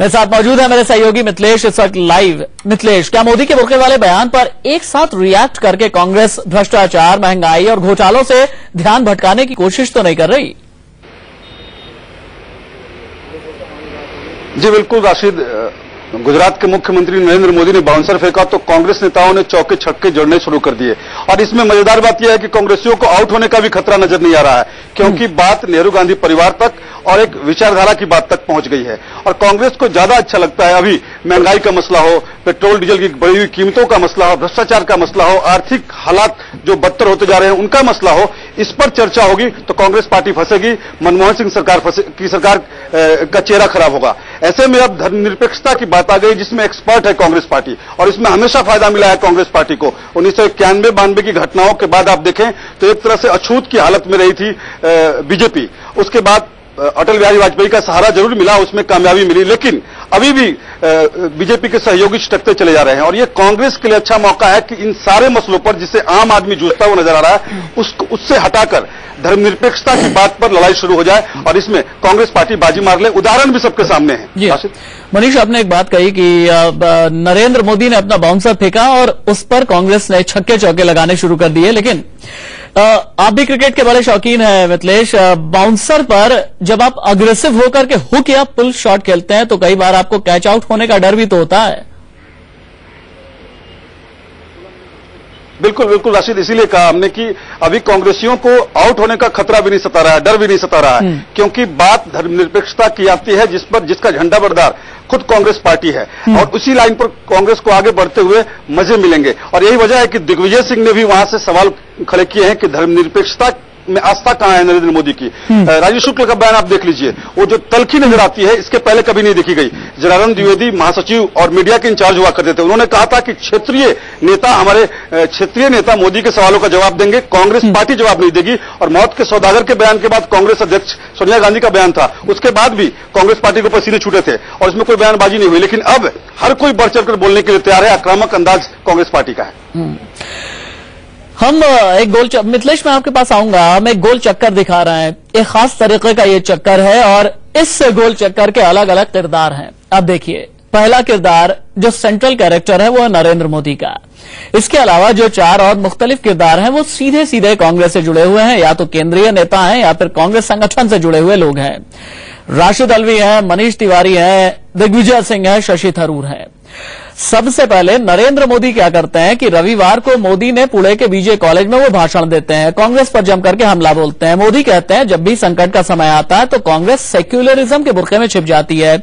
मेरे साथ मौजूद है मेरे सहयोगी मिथिलेश इस वक्त लाइव। मिथिलेश, क्या मोदी के बुर्के वाले बयान पर एक साथ रिएक्ट करके कांग्रेस भ्रष्टाचार, महंगाई और घोटालों से ध्यान भटकाने की कोशिश तो नहीं कर रही? जी बिल्कुल राशिद, गुजरात के मुख्यमंत्री नरेंद्र मोदी ने बाउंसर फेंका तो कांग्रेस नेताओं ने चौके छक्के जड़ने शुरू कर दिए। और इसमें मजेदार बात यह है कि कांग्रेसियों को आउट होने का भी खतरा नजर नहीं आ रहा है, क्योंकि बात नेहरू गांधी परिवार तक और एक विचारधारा की बात तक पहुंच गई है। और कांग्रेस को ज्यादा अच्छा लगता है अभी महंगाई का मसला हो, पेट्रोल डीजल की बढ़ी हुई कीमतों का मसला हो, भ्रष्टाचार का मसला हो, आर्थिक हालात जो बदतर होते जा रहे हैं उनका मसला हो, इस पर चर्चा होगी तो कांग्रेस पार्टी फंसेगी, मनमोहन सिंह सरकार की सरकार का चेहरा खराब होगा। ऐसे में अब धर्मनिरपेक्षता की बात आ गई, जिसमें एक्सपर्ट है कांग्रेस पार्टी, और इसमें हमेशा फायदा मिला है कांग्रेस पार्टी को। 1991-92 की घटनाओं के बाद आप देखें तो एक तरह से अछूत की हालत में रही थी बीजेपी। उसके बाद अटल बिहारी वाजपेयी का सहारा जरूर मिला, उसमें कामयाबी मिली, लेकिन अभी भी बीजेपी के सहयोगी छिटकते चले जा रहे हैं। और ये कांग्रेस के लिए अच्छा मौका है कि इन सारे मसलों पर जिसे आम आदमी जूझता हुआ नजर आ रहा है उससे हटाकर धर्मनिरपेक्षता की बात पर लड़ाई शुरू हो जाए और इसमें कांग्रेस पार्टी बाजी मार ले। उदाहरण भी सबके सामने है। मनीष, आपने एक बात कही कि नरेंद्र मोदी ने अपना बाउंसर फेंका और उस पर कांग्रेस ने छक्के चौके लगाने शुरू कर दिए, लेकिन आप भी क्रिकेट के बड़े शौकीन हैं मिथिलेश। बाउंसर पर जब आप अग्रेसिव होकर के हुक या पुल शॉट खेलते हैं तो कई बार आपको कैच आउट होने का डर भी तो होता है। बिल्कुल बिल्कुल राशिद, इसीलिए कहा हमने कि अभी कांग्रेसियों को आउट होने का खतरा भी नहीं सता रहा है, डर भी नहीं सता रहा है, क्योंकि बात धर्मनिरपेक्षता की आती है जिसका झंडा बरदार खुद कांग्रेस पार्टी है। और उसी लाइन पर कांग्रेस को आगे बढ़ते हुए मजे मिलेंगे। और यही वजह है कि दिग्विजय सिंह ने भी वहां से सवाल खड़े किए हैं कि धर्मनिरपेक्षता में आस्था कहां है नरेंद्र मोदी की। राजीव शुक्ल का बयान आप देख लीजिए, वो जो तलखी नजर आती है इसके पहले कभी नहीं देखी गई। जनार्दन द्विवेदी महासचिव और मीडिया के इंचार्ज हुआ करते थे, उन्होंने कहा था कि हमारे क्षेत्रीय नेता मोदी के सवालों का जवाब देंगे, कांग्रेस पार्टी जवाब नहीं देगी। और मौत के सौदागर के बयान के बाद कांग्रेस अध्यक्ष सोनिया गांधी का बयान था, उसके बाद भी कांग्रेस पार्टी को पसीने छूटे थे और इसमें कोई बयानबाजी नहीं हुई। लेकिन अब हर कोई बढ़ चढ़कर बोलने के लिए तैयार है, आक्रामक अंदाज कांग्रेस पार्टी का है। हम एक गोल मिथिलेश, मैं आपके पास आऊंगा। हम एक गोल चक्कर दिखा रहे हैं, एक खास तरीके का ये चक्कर है और इस गोल चक्कर के अलग अलग किरदार हैं। अब देखिए, पहला किरदार जो सेंट्रल कैरेक्टर है वो है नरेंद्र मोदी का। इसके अलावा जो चार और मुख्तलिफ किरदार हैं वो सीधे सीधे कांग्रेस से जुड़े हुए हैं, या तो केंद्रीय नेता हैं या फिर कांग्रेस संगठन से जुड़े हुए लोग हैं। राशिद अलवी हैं, मनीष तिवारी हैं, दिग्विजय सिंह है, शशि थरूर है। सबसे पहले नरेंद्र मोदी क्या करते हैं कि रविवार को मोदी ने पुणे के बीजे कॉलेज में वो भाषण देते हैं, कांग्रेस पर जम करके हमला बोलते हैं। मोदी कहते हैं जब भी संकट का समय आता है तो कांग्रेस सेक्युलरिज्म के बुर्के में छिप जाती है।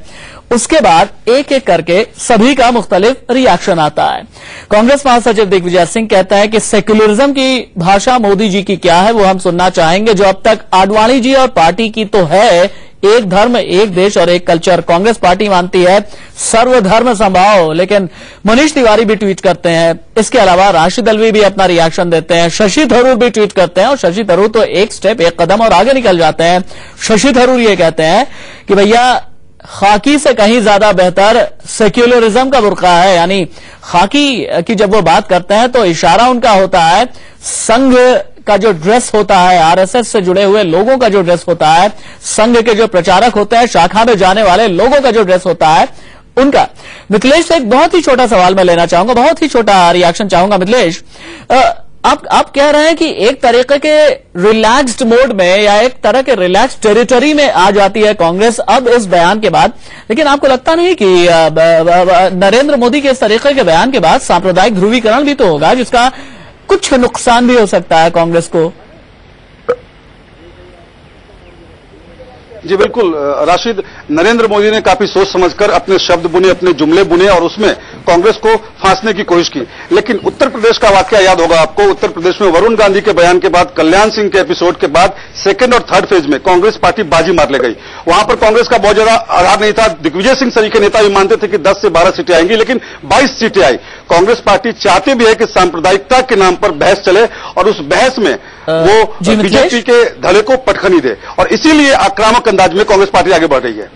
उसके बाद एक एक करके सभी का मुख्तलिफ रिएक्शन आता है। कांग्रेस महासचिव दिग्विजय सिंह कहता है कि सेक्युलरिज्म की भाषा मोदी जी की क्या है वो हम सुनना चाहेंगे, जो अब तक आडवाणी जी और पार्टी की तो है, एक धर्म एक देश और एक कल्चर। कांग्रेस पार्टी मानती है सर्वधर्म संभाव, लेकिन मनीष तिवारी भी ट्वीट करते हैं। इसके अलावा राशिद अलवी भी अपना रिएक्शन देते हैं, शशि थरूर भी ट्वीट करते हैं और शशि थरूर तो एक स्टेप एक कदम और आगे निकल जाते हैं। शशि थरूर ये कहते हैं कि भैया खाकी से कहीं ज्यादा बेहतर सेक्युलरिज्म का बुर्का है। यानी खाकी की जब वो बात करते हैं तो इशारा उनका होता है संघ का जो ड्रेस होता है, आरएसएस से जुड़े हुए लोगों का जो ड्रेस होता है, संघ के जो प्रचारक होते हैं, शाखा में जाने वाले लोगों का जो ड्रेस होता है उनका। मिथिलेश से एक बहुत ही छोटा सवाल मैं लेना चाहूंगा, बहुत ही छोटा रिएक्शन चाहूंगा। मिथिलेश, आप कह रहे हैं कि एक तरीके के रिलैक्स्ड मोड में या एक तरह के रिलैक्स टेरिटरी में आ जाती है कांग्रेस अब इस बयान के बाद, लेकिन आपको लगता नहीं कि नरेंद्र मोदी के इस तरीके के बयान के बाद सांप्रदायिक ध्रुवीकरण भी तो होगा, जिसका कुछ नुकसान भी हो सकता है कांग्रेस को? जी बिल्कुल राशिद, नरेंद्र मोदी ने काफी सोच समझकर अपने शब्द बुने, अपने जुमले बुने और उसमें कांग्रेस को फांसने की कोशिश की। लेकिन उत्तर प्रदेश का वाकया याद होगा आपको। उत्तर प्रदेश में वरुण गांधी के बयान के बाद, कल्याण सिंह के एपिसोड के बाद सेकंड और थर्ड फेज में कांग्रेस पार्टी बाजी मार ले गई। वहां पर कांग्रेस का बहुत ज्यादा आधार नहीं था। दिग्विजय सिंह सरी के नेता भी मानते थे कि 10 से 12 सीटें आएंगी, लेकिन 22 सीटें आई। कांग्रेस पार्टी चाहती भी है कि सांप्रदायिकता के नाम पर बहस चले और उस बहस में वो बीजेपी के धड़े को पटखनी दे, और इसीलिए आक्रामक अंदाज में कांग्रेस पार्टी आगे बढ़ रही है।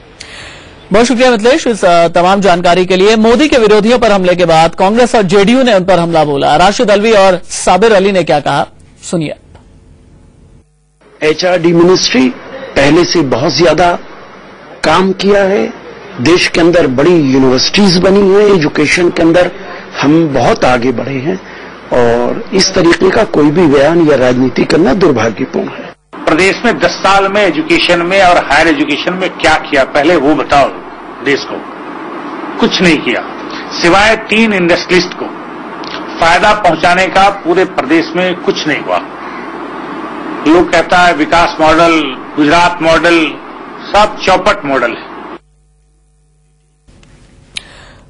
बहुत शुक्रिया मिथिलेश इस तमाम जानकारी के लिए। मोदी के विरोधियों पर हमले के बाद कांग्रेस और जेडीयू ने उन पर हमला बोला। राशिद अलवी और साबिर अली ने क्या कहा, सुनिए। एचआरडी मिनिस्ट्री पहले से बहुत ज्यादा काम किया है देश के अंदर बड़ी यूनिवर्सिटीज बनी हुई हैं, एजुकेशन के अंदर हम बहुत आगे बढ़े हैं और इस तरीके का कोई भी बयान या राजनीति करना दुर्भाग्यपूर्ण है। प्रदेश में 10 साल में एजुकेशन में और हायर एजुकेशन में क्या किया, पहले वो बताओ देश को। कुछ नहीं किया, सिवाय 3 इंडस्ट्रियलिस्ट को फायदा पहुंचाने का पूरे प्रदेश में कुछ नहीं हुआ। लोग कहता है विकास मॉडल, गुजरात मॉडल, सब चौपट मॉडल है।